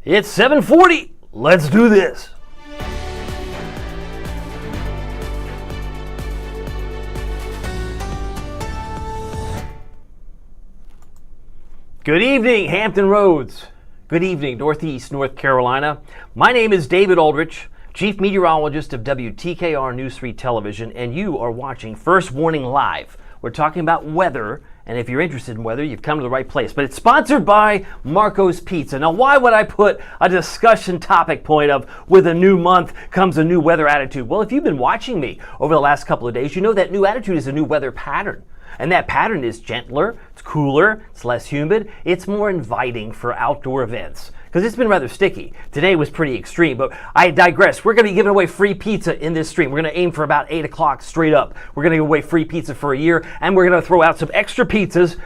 It's 7:40. Let's do this. Good evening, Hampton Roads. Good evening, Northeast North Carolina. My name is David Aldrich, Chief Meteorologist of WTKR News 3 Television, and you are watching First Warning Live. We're talking about weather, and if you're interested in weather, you've come to the right place. But it's sponsored by Marco's Pizza. Now, why would I put a discussion topic point of with a new month comes a new weather attitude? Well, if you've been watching me over the last couple of days, you know that new attitude is a new weather pattern. And that pattern is gentler, it's cooler, it's less humid, it's more inviting for outdoor events. Because it's been rather sticky. Today was pretty extreme, but I digress. We're going to be giving away free pizza in this stream. We're going to aim for about 8 o'clock straight up. We're going to give away free pizza for a year, and we're going to throw out some extra pizzas.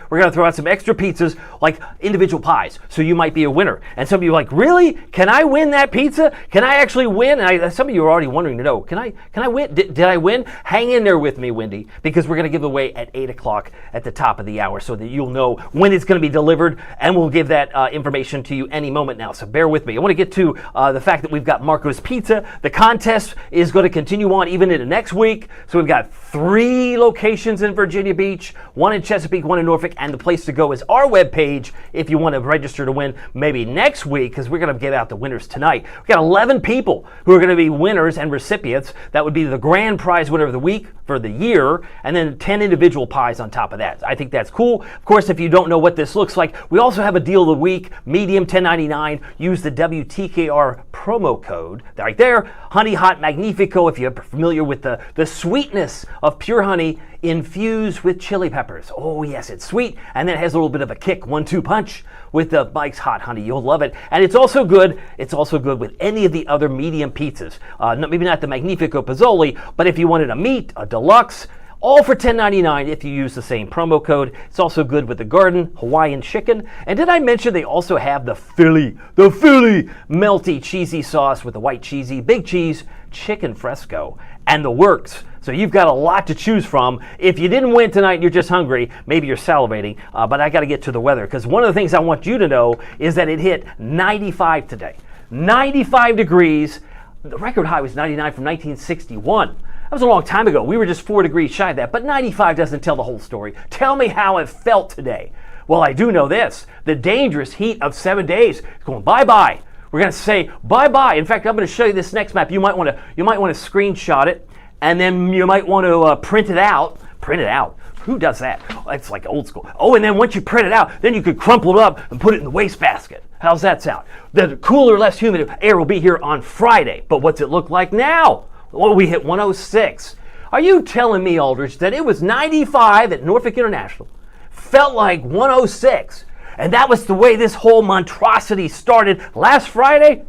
Like individual pies, so you might be a winner. And some of you are like, really? Can I win that pizza? Can I actually win? And some of you are already wondering to know, can I win? Did I win? Hang in there with me, Wendy, because we're going to give away at 8 o'clock at the top of the hour so that you'll know when it's going to be delivered, and we'll give that information to you any moment now, so bear with me. I want to get to the fact that we've got Marco's Pizza. The contest is going to continue on even into next week. So we've got 3 locations in Virginia Beach, 1 in Chesapeake, 1 in Norfolk, and the place to go is our webpage if you want to register to win maybe next week, because we're going to give out the winners tonight. We've got 11 people who are going to be winners and recipients. That would be the grand prize winner of the week for the year, and then 10 individual pies on top of that. I think that's cool. Of course, if you don't know what this looks like, we also have a deal of the week, medium $10.99. Use the WTKR promo code right there, Honey Hot Magnifico, if you're familiar with the sweetness of pure honey infused with chili peppers. Oh yes, it's sweet, and then it has a little bit of a kick, 1-2 punch with the Mike's Hot Honey. You'll love it. And it's also good with any of the other medium pizzas. Maybe not the Magnifico Pizzoli, but if you wanted a meat, a deluxe, all for $10.99 if you use the same promo code. It's also good with the Garden Hawaiian Chicken. And did I mention they also have the Philly melty cheesy sauce with the white cheesy, big cheese, chicken fresco, and the works. So you've got a lot to choose from. If you didn't win tonight and you're just hungry, maybe you're salivating, but I got to get to the weather, because one of the things I want you to know is that it hit 95 today. 95 degrees. The record high was 99 from 1961. That was a long time ago. We were just 4 degrees shy of that, but 95 doesn't tell the whole story. Tell me how it felt today. Well, I do know this. The dangerous heat of 7 days is going bye-bye. We're going to say bye-bye. In fact, I'm going to show you this next map. You might want to screenshot it, and then you might want to print it out. Print it out. Who does that? Oh, it's like old school. Oh, and then once you print it out, then you could crumple it up and put it in the wastebasket. How's that sound? The cooler, less humid air will be here on Friday. But what's it look like now? Well, we hit 106. Are you telling me, Aldrich, that it was 95 at Norfolk International, felt like 106, and that was the way this whole monstrosity started last Friday?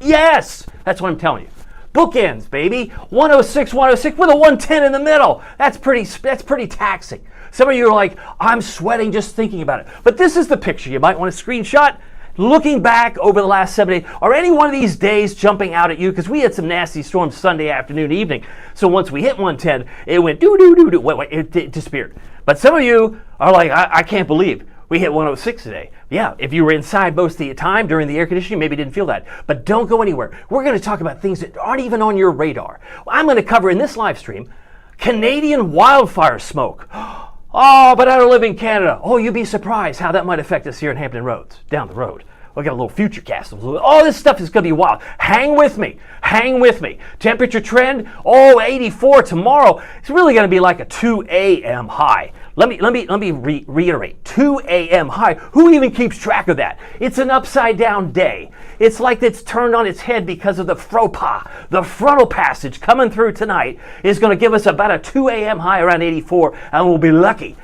Yes, that's what I'm telling you. Bookends, baby. 106 with a 110 in the middle. That's pretty taxing. Some of you are like, I'm sweating just thinking about it. But this is the picture you might want to screenshot. Looking back over the last 7 days, are any one of these days jumping out at you? Because we had some nasty storms Sunday afternoon, evening. So once we hit 110, it went it disappeared. But some of you are like, I can't believe we hit 106 today. Yeah, if you were inside most of the time during the air conditioning, maybe didn't feel that. But don't go anywhere. We're going to talk about things that aren't even on your radar. I'm going to cover in this live stream Canadian wildfire smoke. Oh, but I don't live in Canada. Oh, you'd be surprised how that might affect us here in Hampton Roads, down the road. We got a little Futurecast. All this stuff is going to be wild. Hang with me. Temperature trend, 84 tomorrow. It's really going to be like a 2 a.m. high. Let me reiterate. 2 a.m. high. Who even keeps track of that? It's an upside down day. It's like it's turned on its head because of the FROPA. The frontal passage coming through tonight is going to give us about a 2 a.m. high around 84, and we'll be lucky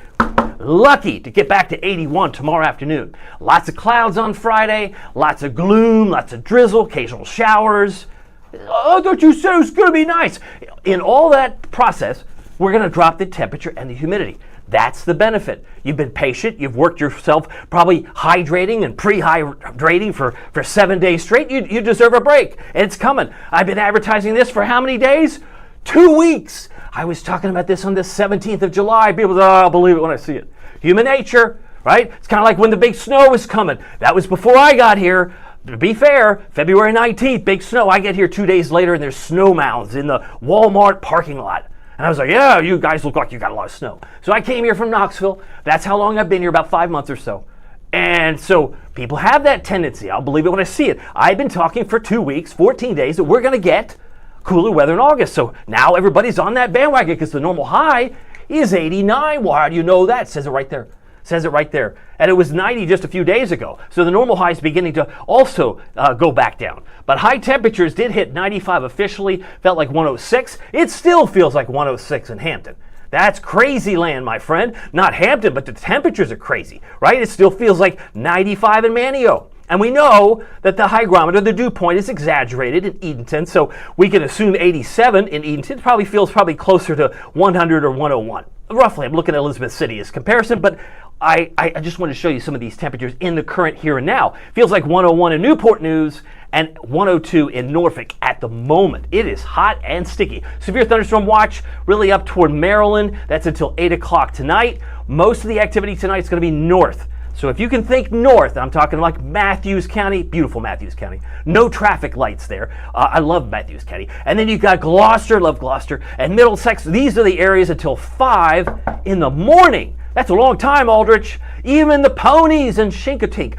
to get back to 81 tomorrow afternoon. Lots of clouds on Friday, lots of gloom, lots of drizzle, occasional showers. Oh, don't you say it's going to be nice? In all that process, we're going to drop the temperature and the humidity. That's the benefit. You've been patient. You've worked yourself probably hydrating and pre-hydrating for 7 days straight. You deserve a break, and it's coming. I've been advertising this for how many days? 2 weeks. I was talking about this on the 17th of July. People say, oh, I'll believe it when I see it. Human nature, right? It's kind of like when the big snow was coming. That was before I got here. to be fair, February 19th, big snow. I get here 2 days later and there's snow mounds in the Walmart parking lot. And I was like, yeah, you guys look like you got a lot of snow. So I came here from Knoxville. That's how long I've been here, about 5 months or so. And so people have that tendency. I'll believe it when I see it. I've been talking for 2 weeks, 14 days, that we're going to get cooler weather in August. So now everybody's on that bandwagon because the normal high is 89. Well, how do you know that? It says it right there. Says it right there. And it was 90 just a few days ago. So the normal high is beginning to also go back down. But high temperatures did hit 95 officially, felt like 106. It still feels like 106 in Hampton. That's crazy land, my friend. Not Hampton, but the temperatures are crazy, right? It still feels like 95 in Manio. And we know that the hygrometer, the dew point, is exaggerated in Edenton, so we can assume 87 in Edenton. It probably feels closer to 100 or 101. Roughly, I'm looking at Elizabeth City as comparison, but I just want to show you some of these temperatures in the current here and now. Feels like 101 in Newport News and 102 in Norfolk at the moment. It is hot and sticky. Severe thunderstorm watch really up toward Maryland. That's until 8 o'clock tonight. Most of the activity tonight is going to be north. So if you can think north, I'm talking like Matthews County, beautiful Matthews County. No traffic lights there. I love Matthews County. And then you've got Gloucester, love Gloucester, and Middlesex. These are the areas until 5 in the morning. That's a long time, Aldrich. Even the ponies and Chincoteague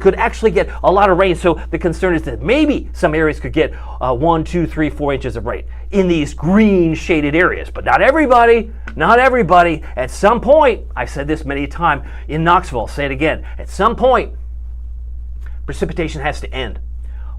could actually get a lot of rain. So the concern is that maybe some areas could get 1, 2, 3, 4 inches of rain in these green shaded areas. But not everybody, not everybody. At some point, I said this many times in Knoxville, I'll say it again. At some point, precipitation has to end.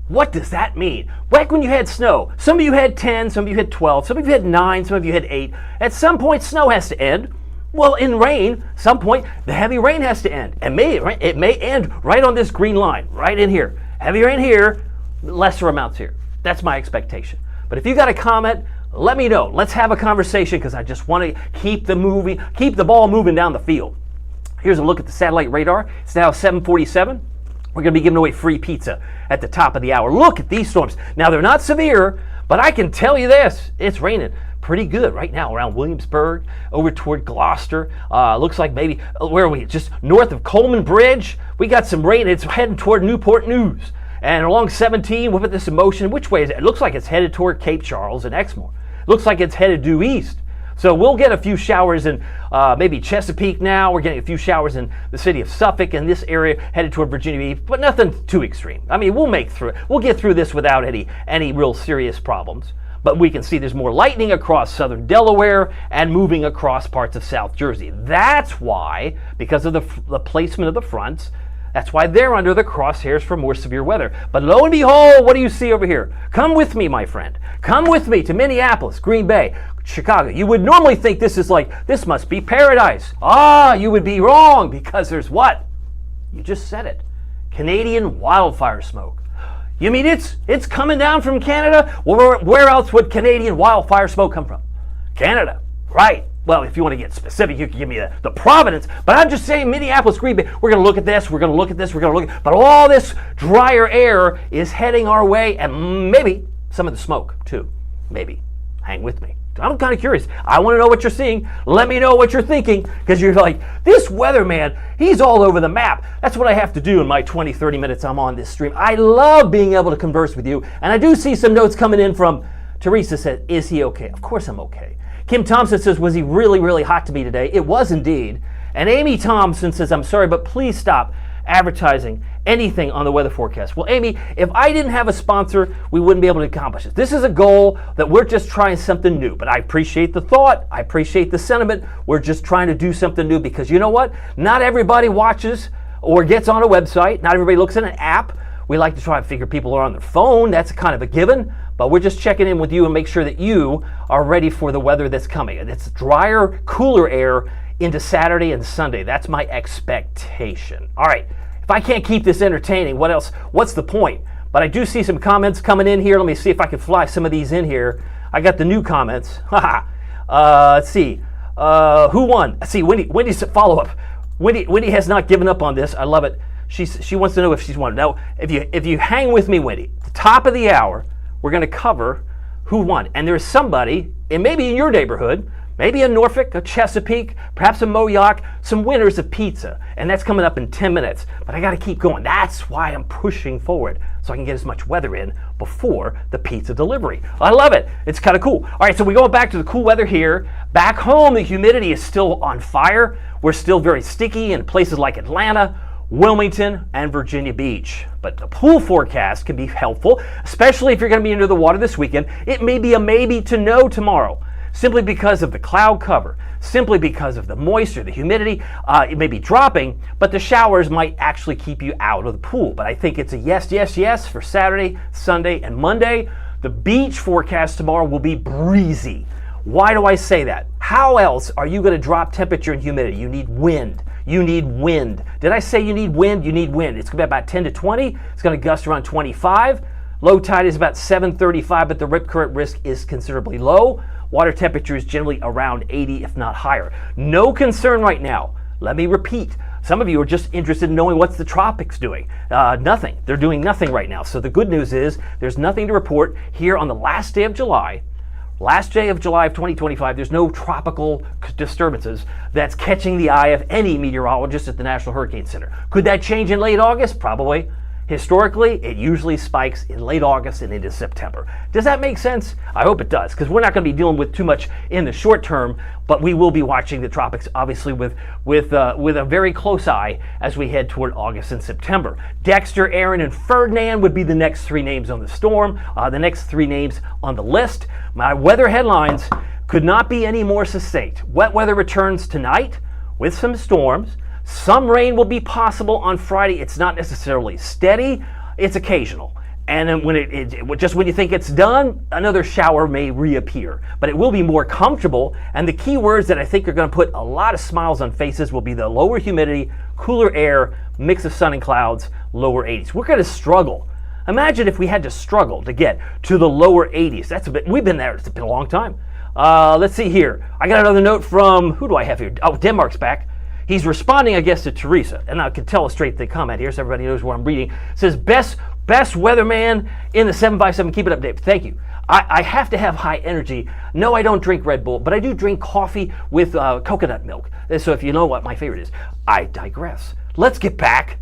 What does that mean? Back when you had snow, some of you had 10, some of you had 12, some of you had 9, some of you had 8. At some point, snow has to end. Well, in rain, some point, the heavy rain has to end. And it may end right on this green line, right in here. Heavy rain here, lesser amounts here. That's my expectation. But if you got a comment, let me know. Let's have a conversation because I just want to keep the ball moving down the field. Here's a look at the satellite radar. It's now 7:47. We're going to be giving away free pizza at the top of the hour. Look at these storms. Now, they're not severe, but I can tell you this. It's raining pretty good right now around Williamsburg, over toward Gloucester. Looks like maybe, where are we? Just north of Coleman Bridge. We got some rain. It's heading toward Newport News. And along 17, we'll put this in motion. Which way is it? It looks like it's headed toward Cape Charles and Exmoor. Looks like it's headed due east. So we'll get a few showers in maybe Chesapeake now. We're getting a few showers in the city of Suffolk and this area headed toward Virginia Beach, but nothing too extreme. I mean, we'll make through it. We'll get through this without any real serious problems. But we can see there's more lightning across southern Delaware and moving across parts of South Jersey. That's why, because of the placement of the fronts, that's why they're under the crosshairs for more severe weather. But lo and behold, what do you see over here? Come with me, my friend. Come with me to Minneapolis, Green Bay, Chicago. You would normally think this must be paradise. You would be wrong because there's what? You just said it. Canadian wildfire smoke. You mean it's coming down from Canada? Well, where else would Canadian wildfire smoke come from? Canada, right. Well, if you want to get specific, you can give me the province, but I'm just saying Minneapolis, Green Bay, we're going to look at this, we're going to look at this, we're going to look at, but all this drier air is heading our way, and maybe some of the smoke, too. Maybe. Hang with me. I'm kind of curious. I want to know what you're seeing. Let me know what you're thinking, because you're like, this weatherman, he's all over the map. That's what I have to do in my 20, 30 minutes I'm on this stream. I love being able to converse with you, and I do see some notes coming in from Teresa said, is he okay? Of course I'm okay. Kim Thompson says, was he really, really hot to me today? It was indeed. And Amy Thompson says, I'm sorry, but please stop advertising anything on the weather forecast. Well, Amy, if I didn't have a sponsor, we wouldn't be able to accomplish it. This is a goal that we're just trying something new. But I appreciate the thought. I appreciate the sentiment. We're just trying to do something new because you know what? Not everybody watches or gets on a website. Not everybody looks at an app. We like to try and figure people are on their phone. That's kind of a given. But we're just checking in with you and make sure that you are ready for the weather that's coming. And it's drier, cooler air into Saturday and Sunday. That's my expectation. All right. If I can't keep this entertaining, what else? What's the point? But I do see some comments coming in here. Let me see if I can fly some of these in here. I got the new comments. Let's see. Who won? Let's see. Wendy's follow-up. Wendy has not given up on this. I love it. She wants to know if she's won. Now, if you hang with me, Wendy, at the top of the hour, we're going to cover who won. And there's somebody, and maybe in your neighborhood, maybe a Norfolk, a Chesapeake, perhaps a Moyock, some winners of pizza. And that's coming up in 10 minutes. But I got to keep going. That's why I'm pushing forward, so I can get as much weather in before the pizza delivery. I love it. It's kind of cool. All right, so we're going back to the cool weather here. Back home, the humidity is still on fire. We're still very sticky in places like Atlanta, Wilmington, and Virginia Beach. But the pool forecast can be helpful, especially if you're going to be under the water this weekend. It may be a maybe to no tomorrow, simply because of the cloud cover, simply because of the moisture, the humidity. It may be dropping, but the showers might actually keep you out of the pool. But I think it's a yes, yes, yes for Saturday, Sunday, and Monday. The beach forecast tomorrow will be breezy. Why do I say that? How else are you going to drop temperature and humidity? You need wind. You need wind. Did I say you need wind? You need wind. It's going to be about 10 to 20. It's going to gust around 25. Low tide is about 735, but the rip current risk is considerably low. Water temperature is generally around 80, if not higher. No concern right now. Let me repeat. Some of you are just interested in knowing what's the tropics doing. Nothing. They're doing nothing right now. So the good news is there's nothing to report here on the last day of July. Last day of July of 2025, there's no tropical disturbances that's catching the eye of any meteorologist at the National Hurricane Center. Could that change in late August? Probably. Historically, it usually spikes in late August and into September. Does that make sense? I hope it does, because we're not going to be dealing with too much in the short term, but we will be watching the tropics, obviously, with a very close eye as we head toward August and September. Dexter, Aaron, and Ferdinand would be the next three names on the storm, the next three names on the list. My weather headlines could not be any more succinct. Wet weather returns tonight with some storms. Some rain will be possible on Friday. It's not necessarily steady, it's occasional. And then when just when you think it's done, another shower may reappear. But it will be more comfortable, and the key words that I think are going to put a lot of smiles on faces will be the lower humidity, cooler air, mix of sun and clouds, lower 80s. We're going to struggle. Imagine if we had to struggle to get to the lower 80s. We've been there, it's been a long time. Let's see here. I got another note from, who do I have here? Oh, Denmark's back. He's responding, I guess, to Teresa, and I can tell a straight thing comment here so everybody knows what I'm reading. It says, best weatherman in the 757. Keep it up, Dave. Thank you. I have to have high energy. No, I don't drink Red Bull, but I do drink coffee with coconut milk. So if you know what my favorite is, I digress. Let's get back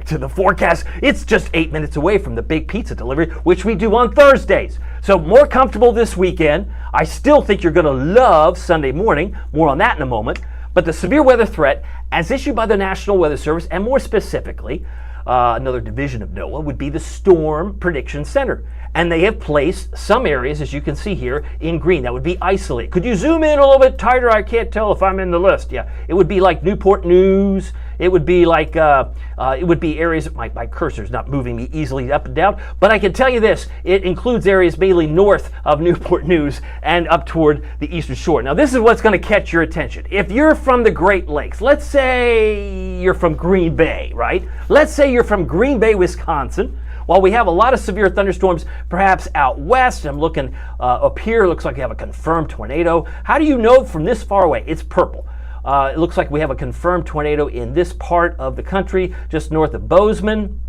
to the forecast. It's just 8 minutes away from the big pizza delivery, which we do on Thursdays. So more comfortable this weekend. I still think you're going to love Sunday morning. More on that in a moment. But the severe weather threat, as issued by the National Weather Service, and more specifically, another division of NOAA, would be the Storm Prediction Center. And they have placed some areas, as you can see here, in green. That would be isolated. Could you zoom in a little bit tighter? I can't tell if I'm in the list. Yeah, it would be like Newport News. It would be like, it would be areas, my cursor's not moving me easily up and down, but I can tell you this, it includes areas mainly north of Newport News and up toward the eastern shore. Now this is what's going to catch your attention. If you're from the Great Lakes, let's say you're from Green Bay, right? Let's say you're from Green Bay, Wisconsin. While we have a lot of severe thunderstorms, perhaps out west, I'm looking up here, looks like we have a confirmed tornado. How do you know from this far away? It's purple. It looks like we have a confirmed tornado in this part of the country, just north of Bozeman.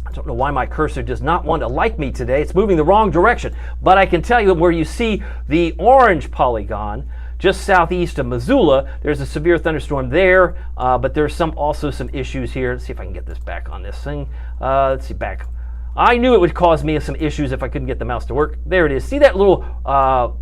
I don't know why my cursor does not want to like me today. It's moving the wrong direction. But I can tell you where you see the orange polygon, just southeast of Missoula, there's a severe thunderstorm there, but there's also some issues here. Let's see if I can get this back on this thing. Let's see, back. I knew it would cause me some issues if I couldn't get the mouse to work. There it is. See that little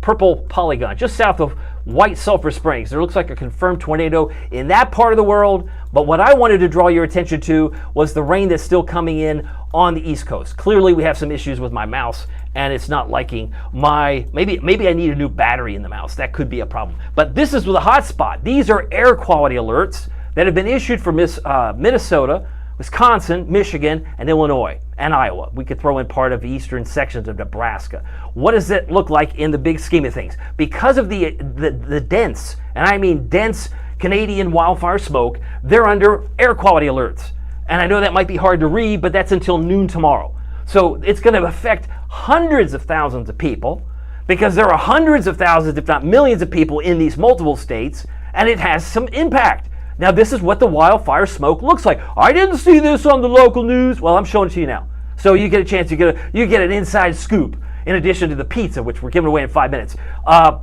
purple polygon just south of White Sulphur Springs? There looks like a confirmed tornado in that part of the world. But what I wanted to draw your attention to was the rain that's still coming in on the East Coast. Clearly, we have some issues with my mouse, and it's not liking my, maybe I need a new battery in the mouse. That could be a problem. But this is with a hot spot. These are air quality alerts that have been issued for Minnesota, Wisconsin, Michigan, and Illinois, and Iowa. We could throw in part of the eastern sections of Nebraska. What does it look like in the big scheme of things? Because of the dense, and I mean dense, Canadian wildfire smoke, they're under air quality alerts. And I know that might be hard to read, but that's until noon tomorrow. So it's going to affect hundreds of thousands of people, because there are hundreds of thousands, if not millions of people in these multiple states, and it has some impact. Now, this is what the wildfire smoke looks like. I didn't see this on the local news. Well, I'm showing it to you now. So you get a chance, you get an inside scoop. in addition to the pizza, which we're giving away in 5 minutes.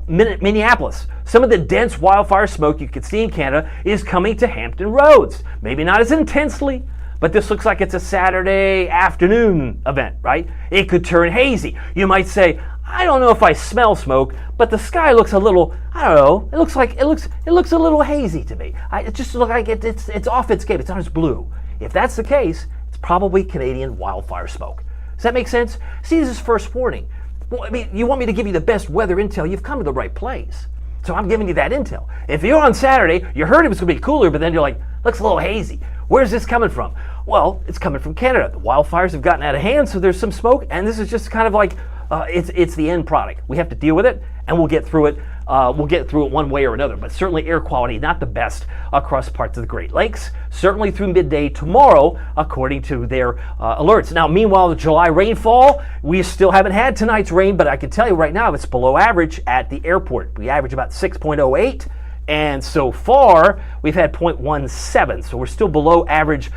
Minneapolis, some of the dense wildfire smoke you can see in Canada is coming to Hampton Roads. Maybe not as intensely, but this looks like it's a Saturday afternoon event, right? It could turn hazy. You might say, I don't know if I smell smoke, but the sky looks a little, I don't know, it looks a little hazy to me. It just looks like it's off its game, it's not as blue. If that's the case, it's probably Canadian wildfire smoke. Does that make sense? See, this is first warning. Well, I mean, you want me to give you the best weather intel, you've come to the right place. So I'm giving you that intel. If you're on Saturday, you heard it was going to be cooler, but then you're like, looks a little hazy. Where's this coming from? Well, it's coming from Canada. The wildfires have gotten out of hand, so there's some smoke, and this is just kind of like, it's the end product. We have to deal with it, and we'll get through it. We'll get through it one way or another, but certainly air quality not the best across parts of the Great Lakes, certainly through midday tomorrow, according to their alerts. Now, meanwhile, the July rainfall, we still haven't had tonight's rain, but I can tell you right now it's below average at the airport. We average about 6.08. And so far, we've had 0.17, so we're still below average.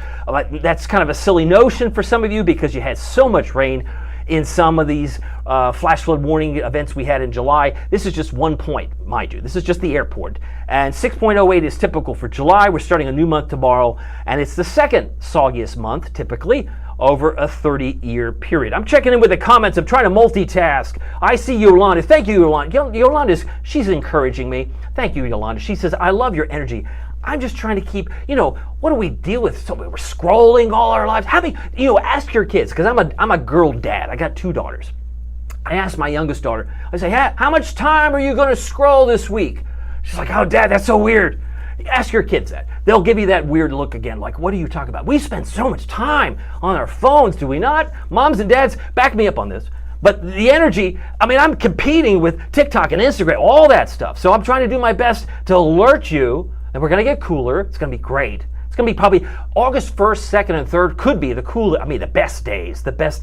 That's kind of a silly notion for some of you because you had so much rain in some of these flash flood warning events we had in July. This is just 1 point, mind you. This is just the airport. And 6.08 is typical for July. We're starting a new month tomorrow, and it's the second soggiest month, typically, over a 30-year period. I'm checking in with the comments. I'm trying to multitask. I see Yolanda. Thank you, Yolanda. Yolanda, she's encouraging me. Thank you, Yolanda. She says, I love your energy. I'm just trying to keep, what do we deal with? So we're scrolling all our lives. Ask your kids, because I'm a girl dad. I got 2 daughters. I asked my youngest daughter, I say, hey, how much time are you going to scroll this week? She's like, oh, Dad, that's so weird. Ask your kids that. They'll give you that weird look again, like, what are you talking about? We spend so much time on our phones, do we not? Moms and dads, back me up on this. But the energy, I'm competing with TikTok and Instagram, all that stuff. So I'm trying to do my best to alert you that we're going to get cooler. It's going to be great. It's going to be probably August 1st, 2nd, and 3rd could be the best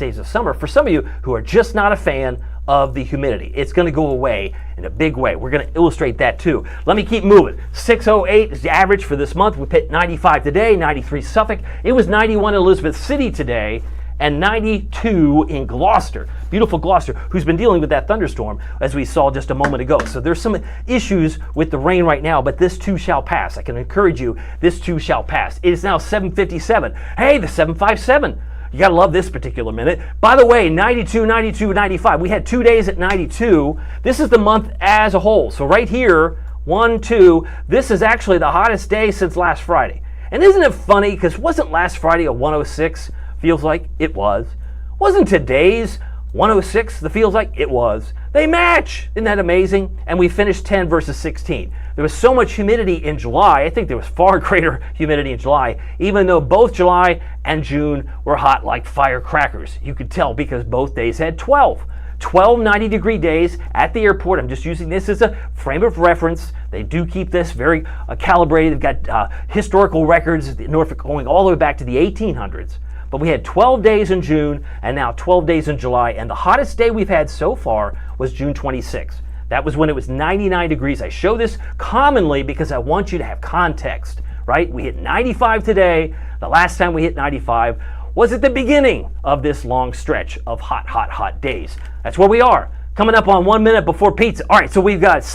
days of summer. For some of you who are just not a fan of the humidity, it's going to go away in a big way. We're going to illustrate that too. Let me keep moving. 608 is the average for this month. We hit 95 today, 93 Suffolk. It was 91 in Elizabeth City today, and 92 in Gloucester. Beautiful Gloucester, who's been dealing with that thunderstorm, as we saw just a moment ago. So there's some issues with the rain right now, but this too shall pass. I can encourage you, this too shall pass. It is now 7:57. Hey, the 757. You gotta love this particular minute. By the way, 92, 92, 95. We had 2 days at 92. This is the month as a whole. So right here, 1, 2, this is actually the hottest day since last Friday. And isn't it funny, because wasn't last Friday a 106? Feels like it was. Wasn't today's 106 the feels like it was? They match. Isn't that amazing? And we finished 10 versus 16. There was so much humidity in July. I think there was far greater humidity in July, even though both July and June were hot like firecrackers. You could tell because both days had 12 90-degree days at the airport. I'm just using this as a frame of reference. They do keep this very calibrated. They've got historical records in Norfolk going all the way back to the 1800s. But we had 12 days in June and now 12 days in July. And the hottest day we've had so far was June 26th. That was when it was 99 degrees. I show this commonly because I want you to have context, right? We hit 95 today. The last time we hit 95 was at the beginning of this long stretch of hot days. That's where we are. Coming up on 1 minute before pizza. All right, so we've got,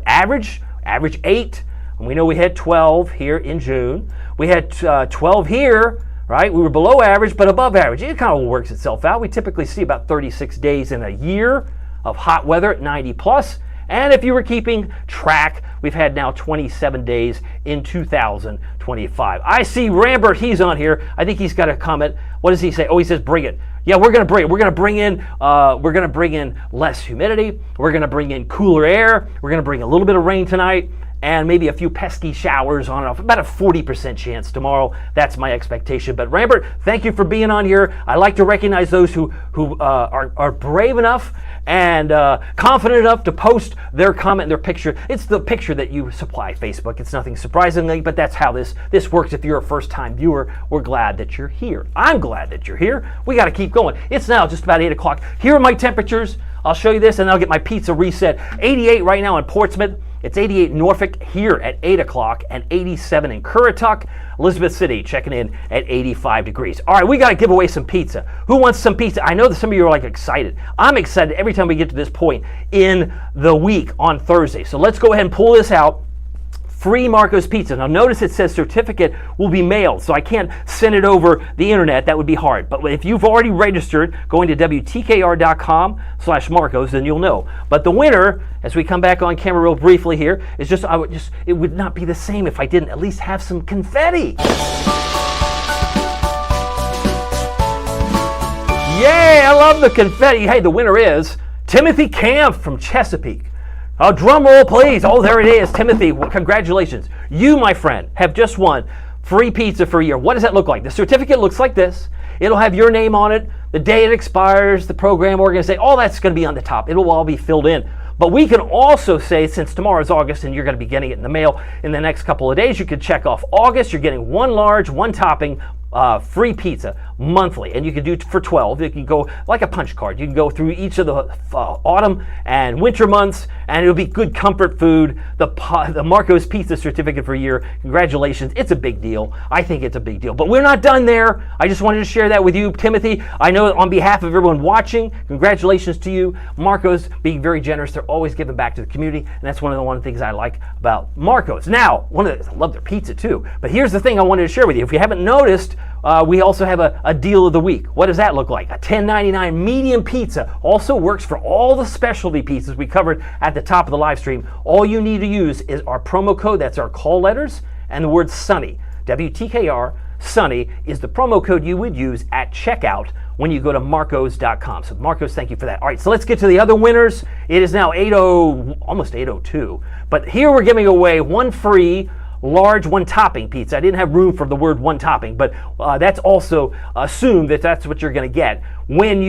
average 8. And we know we had 12 here in June. We had 12 here. Right? We were below average, but above average. It kind of works itself out. We typically see about 36 days in a year of hot weather at 90 plus. And if you were keeping track, we've had now 27 days in 2025. I see Rambert, he's on here. I think he's got a comment. What does he say? Oh, he says, bring it. Yeah, we're going to bring it. We're going to bring in less humidity. We're going to bring in cooler air. We're going to bring a little bit of rain tonight, and maybe a few pesky showers on and off. About a 40% chance tomorrow. That's my expectation. But Rambert, thank you for being on here. I like to recognize those who are brave enough and confident enough to post their comment and their picture. It's the picture that you supply Facebook. It's nothing surprisingly, but that's how this works. If you're a first-time viewer, we're glad that you're here. I'm glad that you're here. We got to keep going. It's now just about 8 o'clock. Here are my temperatures. I'll show you this, and then I'll get my pizza reset. 88 right now in Portsmouth. It's 88 in Norfolk here at 8 o'clock and 87 in Currituck. Elizabeth City checking in at 85 degrees. All right, we got to give away some pizza. Who wants some pizza? I know that some of you are like excited. I'm excited every time we get to this point in the week on Thursday. So let's go ahead and pull this out. Free Marco's Pizza. Now notice it says certificate will be mailed, so I can't send it over the internet. That would be hard. But if you've already registered, going to WTKR.com/Marcos, then you'll know. But the winner, as we come back on camera real briefly here, is it would not be the same if I didn't at least have some confetti. Yay, I love the confetti. Hey, the winner is Timothy Camp from Chesapeake. Drum roll, please. Oh, there it is. Timothy, congratulations. You, my friend, have just won free pizza for a year. What does that look like? The certificate looks like this. It'll have your name on it, the day it expires, the program organization, all that's going to be on the top. It'll all be filled in. But we can also say, since tomorrow's August and you're going to be getting it in the mail in the next couple of days, you can check off August. You're getting one large, one topping, free pizza monthly, and you can do it for 12. You can go like a punch card. You can go through each of the autumn and winter months, and it'll be good comfort food. The Marco's Pizza certificate for a year. Congratulations. It's a big deal. I think it's a big deal. But we're not done there. I just wanted to share that with you, Timothy. I know on behalf of everyone watching, congratulations to you. Marco's being very generous. They're always giving back to the community, and that's one of the things I like about Marco's. Now, I love their pizza too, but here's the thing I wanted to share with you. If you haven't noticed, we also have a deal of the week. What does that look like? A $10.99 medium pizza. Also works for all the specialty pizzas we covered at the top of the live stream. All you need to use is our promo code. That's our call letters and the word Sunny. WTKR Sunny is the promo code you would use at checkout when you go to Marcos.com. So Marcos, thank you for that. All right, so let's get to the other winners. It is now almost 8:02. But here we're giving away one free large one topping pizza. I didn't have room for the word one topping, but that's also assumed that that's what you're going to get when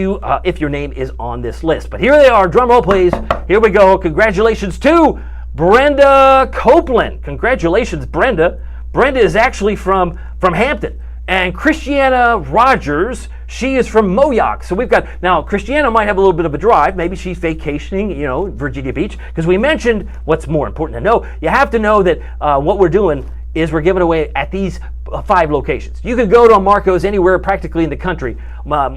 if your name is on this list. But here they are. Drum roll, please. Here we go. Congratulations to Brenda Copeland. Congratulations, Brenda. Brenda is actually from Hampton. And Christiana Rogers, she is from Moyock. So we've got, now Christiana might have a little bit of a drive. Maybe she's vacationing, Virginia Beach. Because we mentioned what's more important to know. You have to know that what we're doing is we're giving away at these 5 locations. You could go to a Marco's anywhere practically in the country.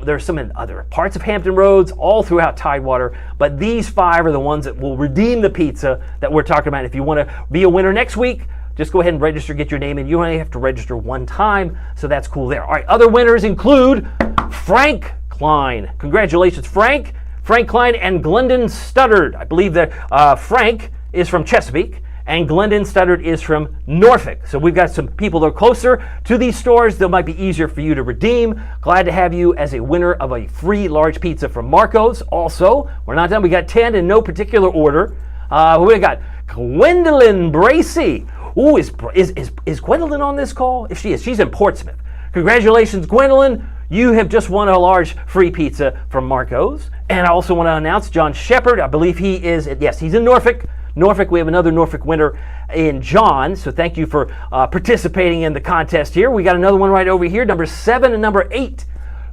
There's some in other parts of Hampton Roads, all throughout Tidewater. But these 5 are the ones that will redeem the pizza that we're talking about. If you want to be a winner next week, just go ahead and register, get your name in. You only have to register one time, so that's cool there. All right, other winners include Frank Klein. Congratulations, Frank. Frank Klein and Glendon Studdard. I believe that Frank is from Chesapeake and Glendon Studdard is from Norfolk. So we've got some people that are closer to these stores that might be easier for you to redeem. Glad to have you as a winner of a free large pizza from Marco's. Also, we're not done. We got 10 in no particular order. We got Gwendolyn Bracey. Ooh, is Gwendolyn on this call? If she is, she's in Portsmouth. Congratulations, Gwendolyn. You have just won a large free pizza from Marco's. And I also want to announce John Shepard. I believe he's in Norfolk. Norfolk, we have another Norfolk winner in John. So thank you for participating in the contest here. We got another one right over here, number 7 and number 8.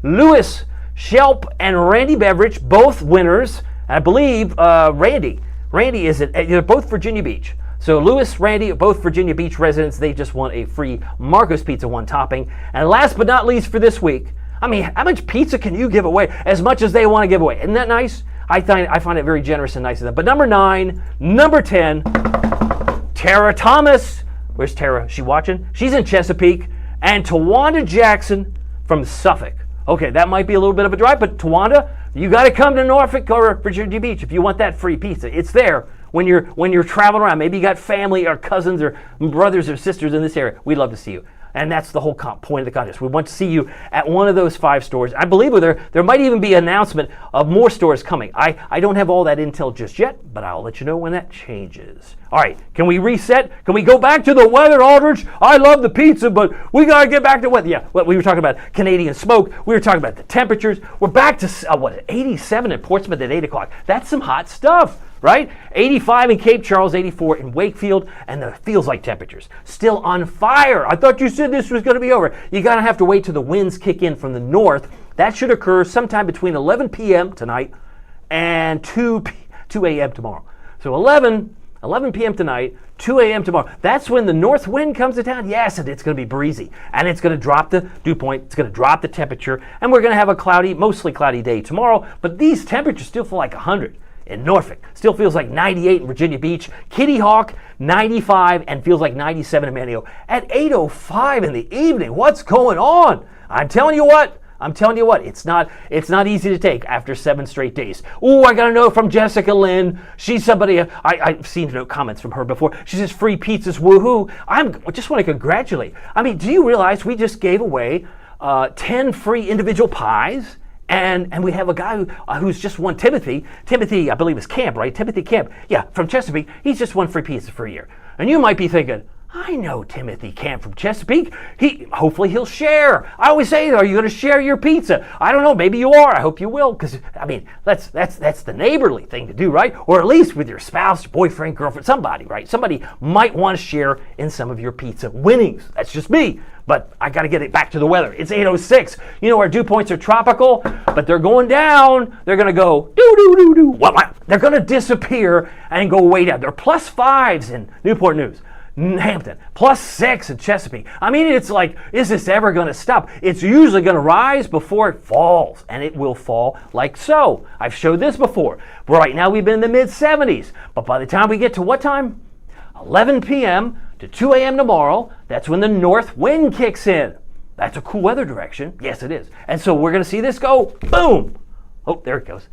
Lewis Shelp and Randy Beveridge, both winners. I believe Randy is they're both Virginia Beach. So Lewis, Randy, both Virginia Beach residents, they just won a free Marco's Pizza one topping. And last but not least for this week, I mean, how much pizza can you give away? As much as they want to give away. Isn't that nice? I find it very generous and nice of them. But number 9, number 10, Tara Thomas. Where's Tara? Is she watching? She's in Chesapeake. And Tawanda Jackson from Suffolk. Okay, that might be a little bit of a drive, but Tawanda, you got to come to Norfolk or Virginia Beach if you want that free pizza. It's there. When you're traveling around, maybe you got family or cousins or brothers or sisters in this area, we'd love to see you. And that's the whole point of the contest. We want to see you at one of those 5 stores. I believe there might even be an announcement of more stores coming. I don't have all that intel just yet, but I'll let you know when that changes. All right, can we reset? Can we go back to the weather, Aldrich? I love the pizza, but we got to get back to weather. Yeah, we were talking about Canadian smoke. We were talking about the temperatures. We're back to, 87 in Portsmouth at 8 o'clock. That's some hot stuff. Right? 85 in Cape Charles, 84 in Wakefield, and the feels like temperatures. Still on fire. I thought you said this was going to be over. You're going to have to wait till the winds kick in from the north. That should occur sometime between 11 p.m. tonight and 2 a.m. tomorrow. So 11, 11 p.m. tonight, 2 a.m. tomorrow. That's when the north wind comes to town. Yes, and it's going to be breezy. And it's going to drop the dew point. It's going to drop the temperature. And we're going to have a cloudy, mostly cloudy day tomorrow. But these temperatures still feel like 100 in Norfolk. Still feels like 98 in Virginia Beach. Kitty Hawk, 95, and feels like 97 in Manio at 8:05 in the evening. What's going on? I'm telling you what, it's not easy to take after 7 straight days. Oh, I got a note from Jessica Lynn. She's somebody, I've seen comments from her before. She says, free pizzas, woohoo. I just want to congratulate. I mean, do you realize we just gave away 10 free individual pies? And we have a guy who's just won Timothy, I believe is Camp, right? Timothy Camp. Yeah, from Chesapeake. He's just won free pizza for a year. And you might be thinking, I know Timothy Camp from Chesapeake. Hopefully he'll share. I always say, are you going to share your pizza? I don't know. Maybe you are. I hope you will. Because, I mean, that's the neighborly thing to do, right? Or at least with your spouse, boyfriend, girlfriend, somebody, right? Somebody might want to share in some of your pizza winnings. That's just me. But I got to get it back to the weather. It's 8:06. You know, our dew points are tropical, but they're going down. They're going to go doo-doo-doo-doo. Well, they're going to disappear and go way down. They're +5s in Newport News. Hampton, +6 in Chesapeake. I mean, it's like, is this ever going to stop? It's usually going to rise before it falls, and it will fall like so. I've showed this before. Right now we've been in the mid-70s, but by the time we get to what time? 11 p.m. to 2 a.m. tomorrow, that's when the north wind kicks in. That's a cool weather direction. Yes, it is. And so we're going to see this go, boom. Oh, there it goes.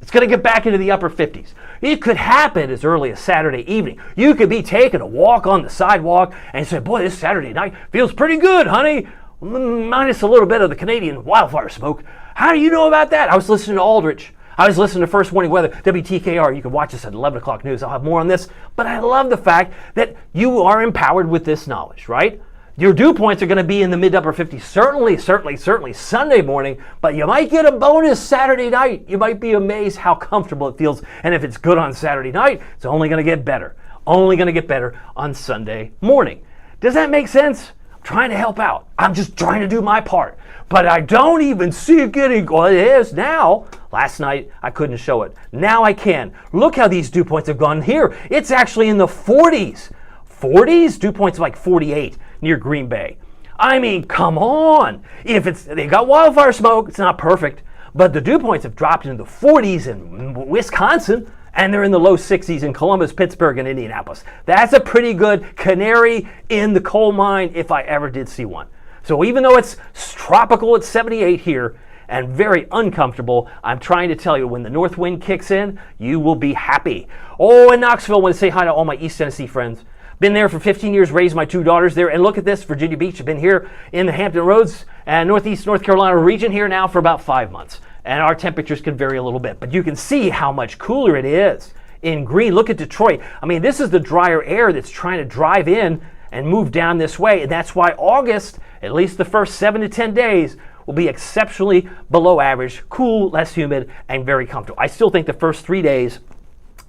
It's going to get back into the upper 50s. It could happen as early as Saturday evening. You could be taking a walk on the sidewalk and say, boy, this Saturday night feels pretty good, honey. Minus a little bit of the Canadian wildfire smoke. How do you know about that? I was listening to Aldrich. I was listening to First Warning Weather, WTKR. You can watch us at 11 o'clock news. I'll have more on this. But I love the fact that you are empowered with this knowledge, right? Your dew points are going to be in the mid-upper 50s, certainly Sunday morning, but you might get a bonus Saturday night. You might be amazed how comfortable it feels, and if it's good on Saturday night, it's only going to get better. Only going to get better on Sunday morning. Does that make sense? I'm trying to help out. I'm just trying to do my part, but I don't even see it getting, well, it is now. Last night, I couldn't show it. Now I can. Look how these dew points have gone here. It's actually in the 40s. 40s? Dew points like 48 near Green Bay. I mean, come on. They got wildfire smoke, it's not perfect, but the dew points have dropped into the 40s in Wisconsin, and they're in the low 60s in Columbus, Pittsburgh, and Indianapolis. That's a pretty good canary in the coal mine if I ever did see one. So even though it's tropical at 78 here and very uncomfortable, I'm trying to tell you, when the north wind kicks in, you will be happy. Oh, in Knoxville, I want to say hi to all my East Tennessee friends. Been there for 15 years, raised my 2 daughters there, and look at this, Virginia Beach. I've been here in the Hampton Roads and Northeast North Carolina region here now for about 5 months, and our temperatures can vary a little bit, but you can see how much cooler it is in green. Look at Detroit. I mean, this is the drier air that's trying to drive in and move down this way, and that's why August, at least the first 7 to 10 days, will be exceptionally below average, cool, less humid, and very comfortable. I still think the first 3 days,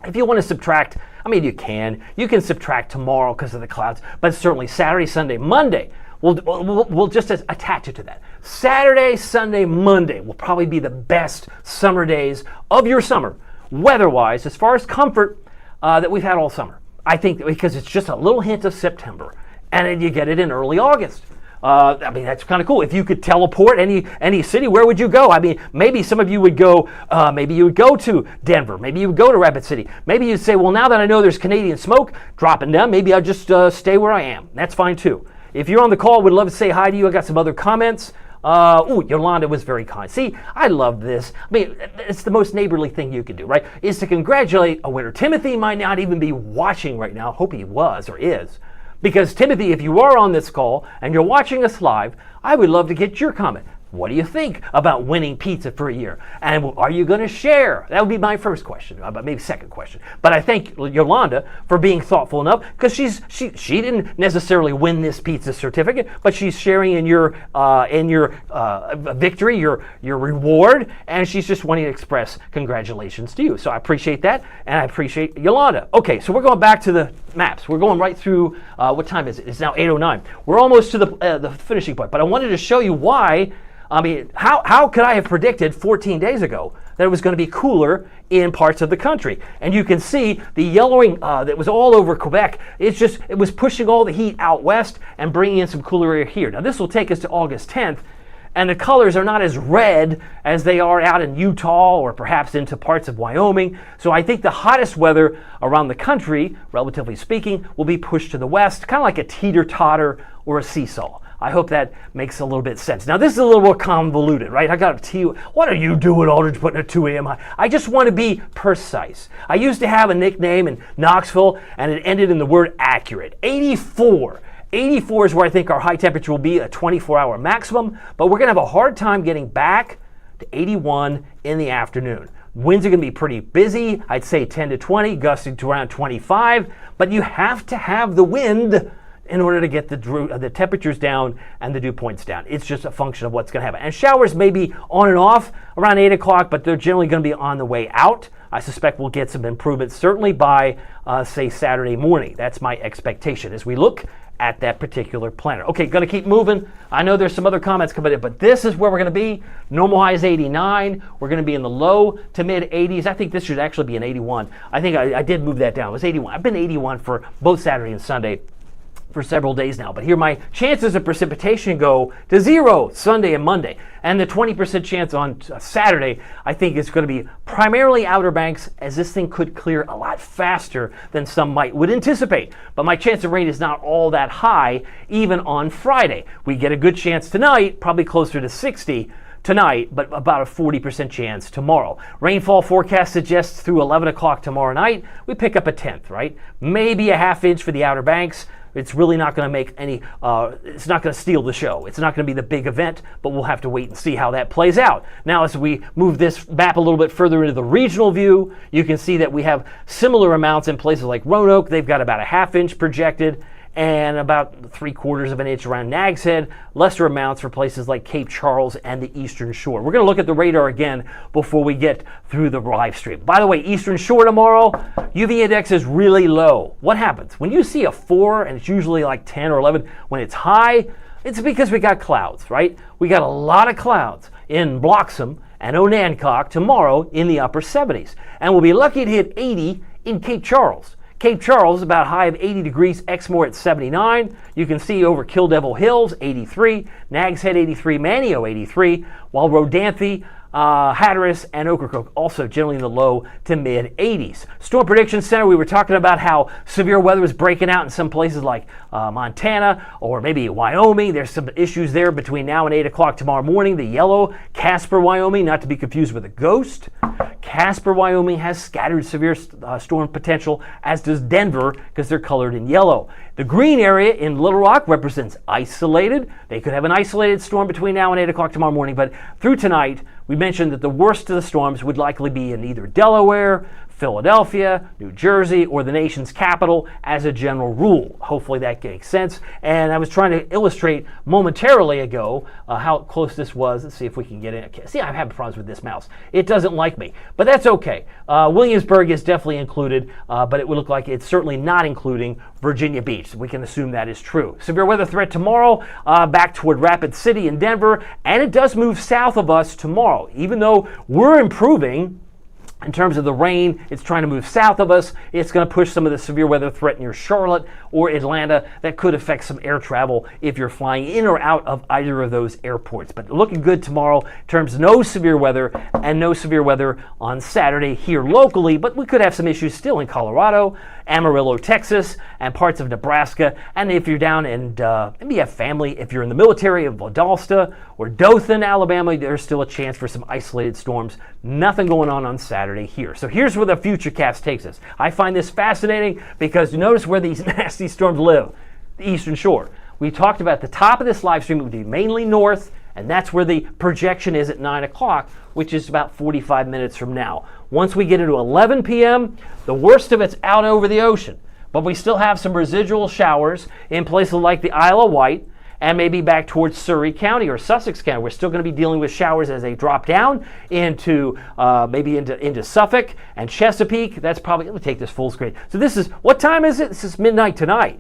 if you want to subtract, I mean, you can subtract tomorrow because of the clouds, but certainly Saturday, Sunday, Monday, we'll just attach it to that. Saturday, Sunday, Monday will probably be the best summer days of your summer, weather-wise, as far as comfort, that we've had all summer. I think because it's just a little hint of September, and then you get it in early August. I mean, that's kind of cool. If you could teleport any city, where would you go? I mean, maybe some of you would go, maybe you would go to Denver. Maybe you would go to Rapid City.Maybe you'd say, well, now that I know there's Canadian smoke dropping down, maybe I'll just stay where I am. That's fine, too. If you're on the call, would love to say hi to you. I got some other comments. Yolanda was very kind. See, I love this. I mean, it's the most neighborly thing you can do, right? Is to congratulate a winner. Timothy might not even be watching right now. Hope he was or is. Because Timothy, if you are on this call and you're watching us live, I would love to get your comment. What do you think about winning pizza for a year? And are you going to share? That would be my first question, but maybe second question. But I thank Yolanda for being thoughtful enough, because she didn't necessarily win this pizza certificate, but she's sharing in your victory, your reward, and she's just wanting to express congratulations to you. So I appreciate that, and I appreciate Yolanda. Okay, so we're going back to the maps. We're going right through. What time is it? It's now 8:09. We're almost to the finishing point, but I wanted to show you why. I mean, how could I have predicted 14 days ago that it was going to be cooler in parts of the country. And you can see the yellowing that was all over Quebec. It was pushing all the heat out west and bringing in some cooler air here. Now this will take us to August 10th, and the colors are not as red as they are out in Utah or perhaps into parts of Wyoming. So I think the hottest weather around the country, relatively speaking, will be pushed to the west, kind of like a teeter-totter or a seesaw. I hope that makes a little bit of sense. Now, this is a little more convoluted, right? I got to tell you, what are you doing, Aldrich, putting a 2 a.m. I just want to be precise. I used to have a nickname in Knoxville, and it ended in the word accurate. 84. 84 is where I think our high temperature will be, a 24-hour maximum, but we're going to have a hard time getting back to 81 in the afternoon. Winds are going to be pretty busy, I'd say 10 to 20, gusting to around 25, but you have to have the wind in order to get the temperatures down and the dew points down. It's just a function of what's going to happen. And showers may be on and off around 8 o'clock, but they're generally going to be on the way out. I suspect we'll get some improvements certainly by, say, Saturday morning. That's my expectation as we look at that particular planner. Okay, going to keep moving. I know there's some other comments coming in, but this is where we're going to be. Normal high is 89. We're going to be in the low to mid 80s. I think this should actually be an 81. I think I did move that down. It was 81. I've been 81 for both Saturday and Sunday for several days now. But here my chances of precipitation go to 0 Sunday and Monday. And the 20% chance on Saturday, I think is going to be primarily Outer Banks, as this thing could clear a lot faster than some would anticipate. But my chance of rain is not all that high, even on Friday. We get a good chance tonight, probably closer to 60 tonight, but about a 40% chance tomorrow. Rainfall forecast suggests through 11 o'clock tomorrow night, we pick up a tenth, right? Maybe a half inch for the Outer Banks. It's really not going to make any, it's not going to steal the show. It's not going to be the big event, but we'll have to wait and see how that plays out. Now, as we move this map a little bit further into the regional view, you can see that we have similar amounts in places like Roanoke. They've got about a half inch projected, and about 3/4 of an inch around Nags Head, lesser amounts for places like Cape Charles and the Eastern Shore. We're going to look at the radar again before we get through the live stream. By the way, Eastern Shore tomorrow, UV index is really low. What happens? When you see a 4, and it's usually like 10 or 11, when it's high, it's because we got clouds, right? We got a lot of clouds in Bloxham and Onancock tomorrow in the upper 70s. And we'll be lucky to hit 80 in Cape Charles. Cape Charles, about a high of 80 degrees, Exmoor at 79. You can see over Kill Devil Hills, 83, Nags Head, 83, Manio, 83, while Rodanthe, Hatteras, and Ocracoke also generally in the low to mid 80s. Storm Prediction Center, we were talking about how severe weather was breaking out in some places like Montana or maybe Wyoming. There's some issues there between now and 8 o'clock tomorrow morning. The yellow, Casper, Wyoming, not to be confused with a ghost. Casper, Wyoming has scattered severe storm potential, as does Denver, because they're colored in yellow. The green area in Little Rock represents isolated. They could have an isolated storm between now and 8 o'clock tomorrow morning, but through tonight, we mentioned that the worst of the storms would likely be in either Delaware, Philadelphia, New Jersey, or the nation's capital as a general rule. Hopefully that makes sense. And I was trying to illustrate momentarily ago how close this was. Let's see if we can get in. Okay. See, I'm having problems with this mouse. It doesn't like me, but that's okay. Williamsburg is definitely included, but it would look like it's certainly not including Virginia Beach. We can assume that is true. Severe weather threat tomorrow, back toward Rapid City and Denver, and it does move south of us tomorrow. Even though we're improving in terms of the rain, it's trying to move south of us. It's going to push some of the severe weather threat near Charlotte or Atlanta. That could affect some air travel if you're flying in or out of either of those airports. But looking good tomorrow in terms of no severe weather, and no severe weather on Saturday here locally. But we could have some issues still in Colorado, Amarillo, Texas, and parts of Nebraska. And if you're down and maybe you have family, if you're in the military of Valdosta or Dothan, Alabama, there's still a chance for some isolated storms. Nothing going on Saturday here. So here's where the Futurecast takes us. I find this fascinating because you notice where these nasty storms live, the Eastern Shore. We talked about the top of this live stream would be mainly north, and that's where the projection is at 9 o'clock, which is about 45 minutes from now. Once we get into 11 p.m., the worst of it's out over the ocean. But we still have some residual showers in places like the Isle of Wight, and maybe back towards Surrey County or Sussex County. We're still going to be dealing with showers as they drop down into maybe into Suffolk and Chesapeake. That's probably, let me take this full screen. So this is, what time is it? This is midnight tonight.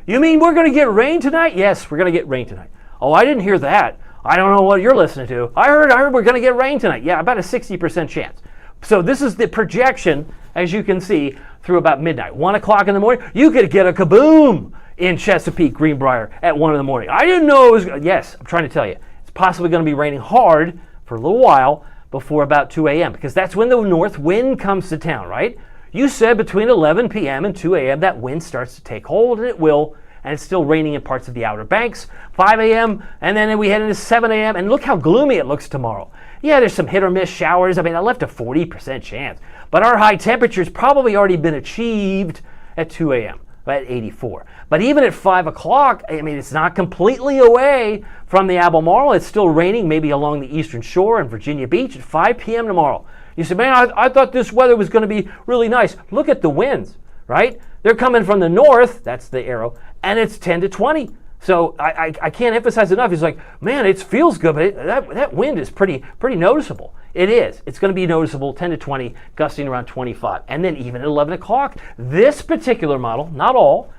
You mean we're going to get rain tonight? Yes, we're going to get rain tonight. Oh, I didn't hear that. I don't know what you're listening to. I heard we're going to get rain tonight. Yeah, about a 60% chance. So this is the projection, as you can see, through about midnight. 1 o'clock in the morning, you could get a kaboom in Chesapeake, Greenbrier at 1 in the morning. I didn't know it was, yes, I'm trying to tell you, it's possibly going to be raining hard for a little while before about 2 a.m. because that's when the north wind comes to town, right? You said between 11 p.m. and 2 a.m. that wind starts to take hold, and it will, and it's still raining in parts of the Outer Banks. 5 a.m., and then we head into 7 a.m., and look how gloomy it looks tomorrow. Yeah, there's some hit or miss showers. I mean, I left a 40% chance, but our high temperature's probably already been achieved at 2 a.m., at 84. But even at 5 o'clock, I mean, it's not completely away from the Albemarle. It's still raining, maybe along the eastern shore and Virginia Beach at 5 p.m. tomorrow. You say, man, I thought this weather was going to be really nice. Look at the winds, right? They're coming from the north, that's the arrow, and it's 10 to 20. So I can't emphasize enough. It's like, man, it feels good, but that wind is pretty noticeable. It is. It's going to be noticeable, 10 to 20, gusting around 25. And then even at 11 o'clock, this particular model, not all,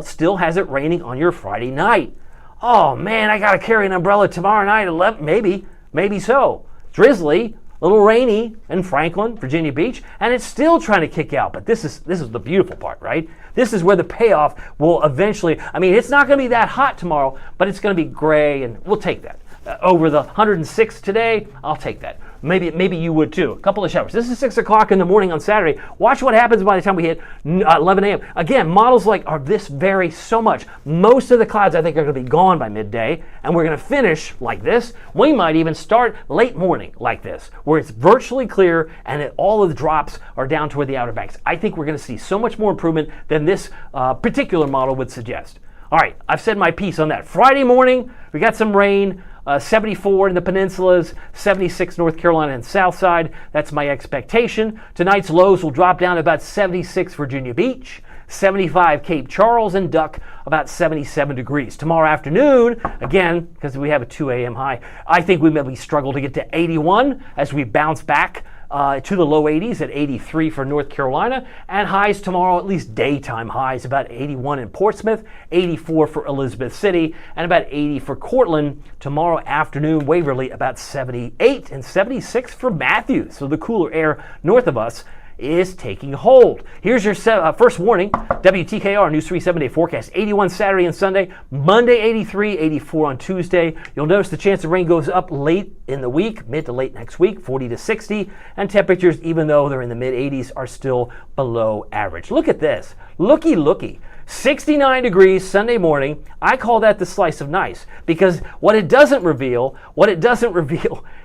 still has it raining on your Friday night. Oh, man, I got to carry an umbrella tomorrow night at 11. Maybe so. Drizzly, a little rainy in Franklin, Virginia Beach, and it's still trying to kick out. But this is the beautiful part, right? This is where the payoff will eventually, I mean, it's not going to be that hot tomorrow, but it's going to be gray, and we'll take that. Over the 106 today, I'll take that. Maybe you would too. A couple of showers. This is 6 o'clock in the morning on Saturday. Watch what happens by the time we hit 11 a.m. Again, models like this vary so much. Most of the clouds I think are going to be gone by midday, and we're going to finish like this. We might even start late morning like this, where it's virtually clear and all of the drops are down toward the Outer Banks. I think we're going to see so much more improvement than this particular model would suggest. All right, I've said my piece on that. Friday morning, we got some rain. 74 in the peninsulas, 76 North Carolina and South Side. That's my expectation. Tonight's lows will drop down to about 76 Virginia Beach, 75 Cape Charles, and Duck about 77 degrees. Tomorrow afternoon, again, because we have a 2 a.m. high, I think we maybe struggle to get to 81 as we bounce back to the low 80s at 83 for North Carolina, and highs tomorrow, at least daytime highs, about 81 in Portsmouth, 84 for Elizabeth City, and about 80 for Cortland. Tomorrow afternoon, Waverly about 78 and 76 for Matthews. So the cooler air north of us is taking hold. Here's your first warning. WTKR News 3 7-day forecast. 81 Saturday and Sunday. Monday 83, 84 on Tuesday. You'll notice the chance of rain goes up late in the week, mid to late next week, 40 to 60. And temperatures, even though they're in the mid 80s, are still below average. Look at this. Looky. 69 degrees Sunday morning. I call that the slice of nice, because what it doesn't reveal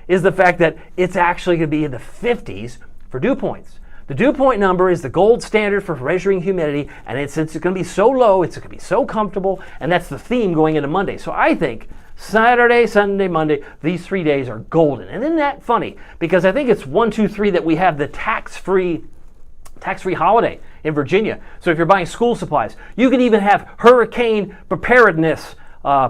is the fact that it's actually going to be in the 50s for dew points. The dew point number is the gold standard for measuring humidity, and since it's going to be so low, it's going to be so comfortable, and that's the theme going into Monday. So I think Saturday, Sunday, Monday, these 3 days are golden. And isn't that funny? Because I think it's 1, 2, 3 that we have the tax-free holiday in Virginia. So if you're buying school supplies, you can even have hurricane preparedness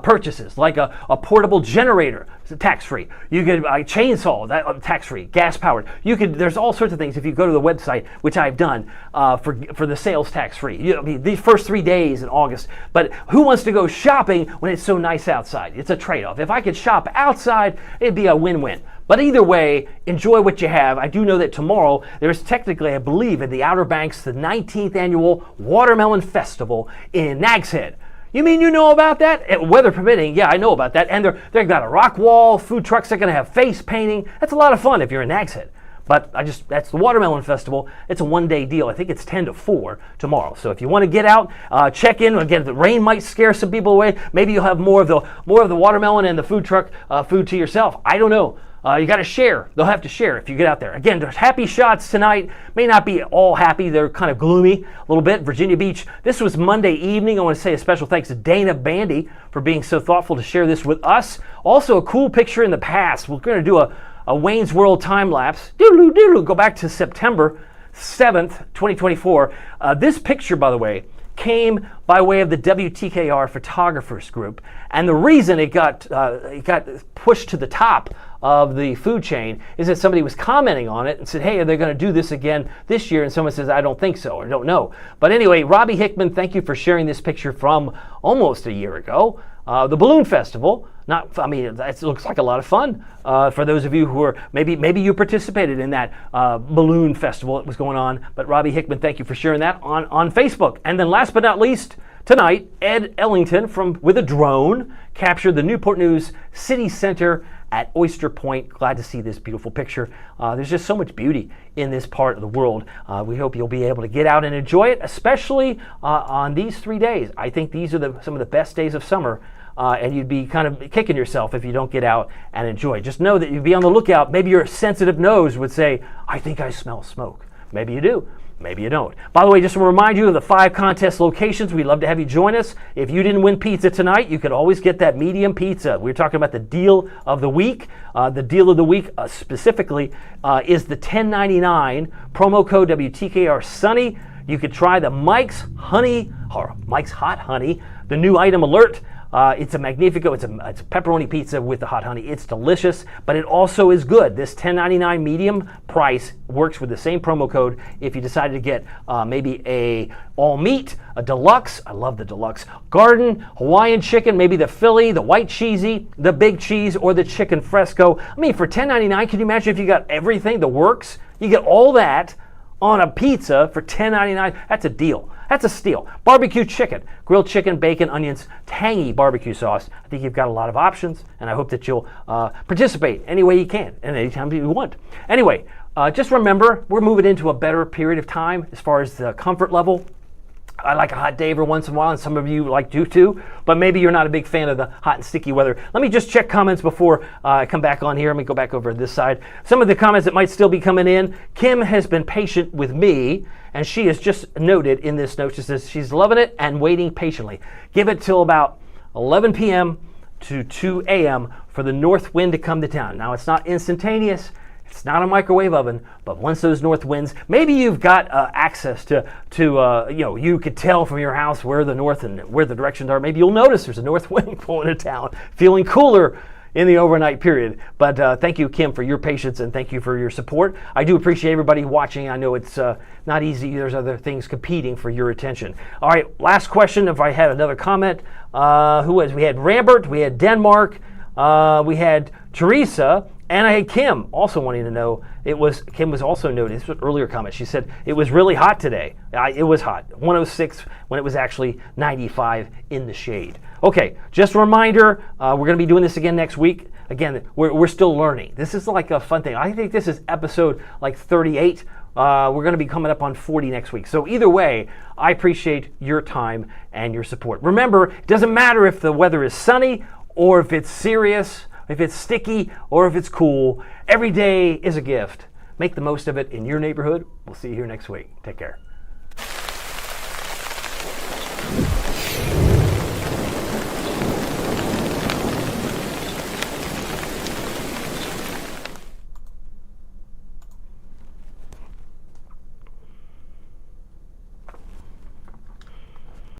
purchases, like a portable generator, tax-free. You could a chainsaw, that tax-free, gas-powered. There's all sorts of things if you go to the website, which I've done for the sales tax-free. I mean, these first 3 days in August. But who wants to go shopping when it's so nice outside? It's a trade-off. If I could shop outside, it'd be a win-win. But either way, enjoy what you have. I do know that tomorrow there's technically, I believe, in the Outer Banks, the 19th annual Watermelon Festival in Nags Head. You mean you know about that? Weather permitting, yeah, I know about that. And they've got a rock wall, food trucks are going to have face painting. That's a lot of fun if you're in Nags Head. But that's the Watermelon Festival. It's a one-day deal. I think it's 10 to 4 tomorrow. So if you want to get out, check in. Again, the rain might scare some people away. Maybe you'll have more of the watermelon and the food truck food to yourself. I don't know. You got to share. They'll have to share if you get out there. Again, there's happy shots tonight. May not be all happy. They're kind of gloomy a little bit. Virginia Beach. This was Monday evening. I want to say a special thanks to Dana Bandy for being so thoughtful to share this with us. Also, a cool picture in the past. We're going to do a Wayne's World time lapse. Go back to September 7th, 2024. This picture, by the way, came by way of the WTKR photographers group, and the reason it got pushed to the top of the food chain is that somebody was commenting on it and said, hey, are they going to do this again this year? And someone says, I don't think so, or don't know. But anyway, Robbie Hickman, thank you for sharing this picture from almost a year ago. the Balloon Festival. It looks like a lot of fun for those of you who are, maybe you participated in that balloon festival that was going on. But Robbie Hickman, thank you for sharing that on Facebook. And then last but not least, tonight, Ed Ellington with a drone captured the Newport News City Center at Oyster Point. Glad to see this beautiful picture. There's just so much beauty in this part of the world. We hope you'll be able to get out and enjoy it, especially on these 3 days. I think these are some of the best days of summer, and you'd be kind of kicking yourself if you don't get out and enjoy. Just know that you'd be on the lookout. Maybe your sensitive nose would say, I think I smell smoke. Maybe you do. Maybe you don't. By the way, just to remind you of the 5 contest locations, we'd love to have you join us. If you didn't win pizza tonight, you could always get that medium pizza. We're talking about the deal of the week. The deal of the week specifically is the $10.99 promo code WTKR Sunny. You could try the Mike's Hot Honey, the new item alert. It's a Magnifico. It's a pepperoni pizza with the hot honey. It's delicious, but it also is good. This $10.99 medium price works with the same promo code if you decided to get maybe a all meat, a deluxe. I love the deluxe. Garden, Hawaiian chicken, maybe the Philly, the white cheesy, the big cheese, or the chicken fresco. I mean, for $10.99, can you imagine if you got everything, the works? You get all that on a pizza for $10.99. That's a deal. That's a steal. Barbecue chicken, grilled chicken, bacon, onions, tangy barbecue sauce. I think you've got a lot of options, and I hope that you'll participate any way you can and anytime you want. Anyway, just remember, we're moving into a better period of time as far as the comfort level. I like a hot day every once in a while, and some of you like do too, but maybe you're not a big fan of the hot and sticky weather. Let me just check comments before I come back on here. Let me go back over to this side. Some of the comments that might still be coming in. Kim has been patient with me, and she has just noted in this note, she says she's loving it and waiting patiently. Give it till about 11 p.m. to 2 a.m. for the north wind to come to town. Now, it's not instantaneous. It's not a microwave oven, but once those north winds, maybe you've got access to you could tell from your house where the north and where the directions are. Maybe you'll notice there's a north wind blowing to town, feeling cooler in the overnight period. But thank you, Kim, for your patience, and thank you for your support. I do appreciate everybody watching. I know it's not easy. There's other things competing for your attention. All right, last question. If I had another comment, we had Rambert, we had Denmark, we had Teresa, and I had Kim also wanting to know. Kim was also noting, this was an earlier comment. She said it was really hot today. It was hot, 106 when it was actually 95 in the shade. Okay, just a reminder, we're going to be doing this again next week. Again, we're still learning. This is like a fun thing. I think this is episode like 38. We're going to be coming up on 40 next week. So either way, I appreciate your time and your support. Remember, it doesn't matter if the weather is sunny or if it's serious, if it's sticky, or if it's cool. Every day is a gift. Make the most of it in your neighborhood. We'll see you here next week. Take care.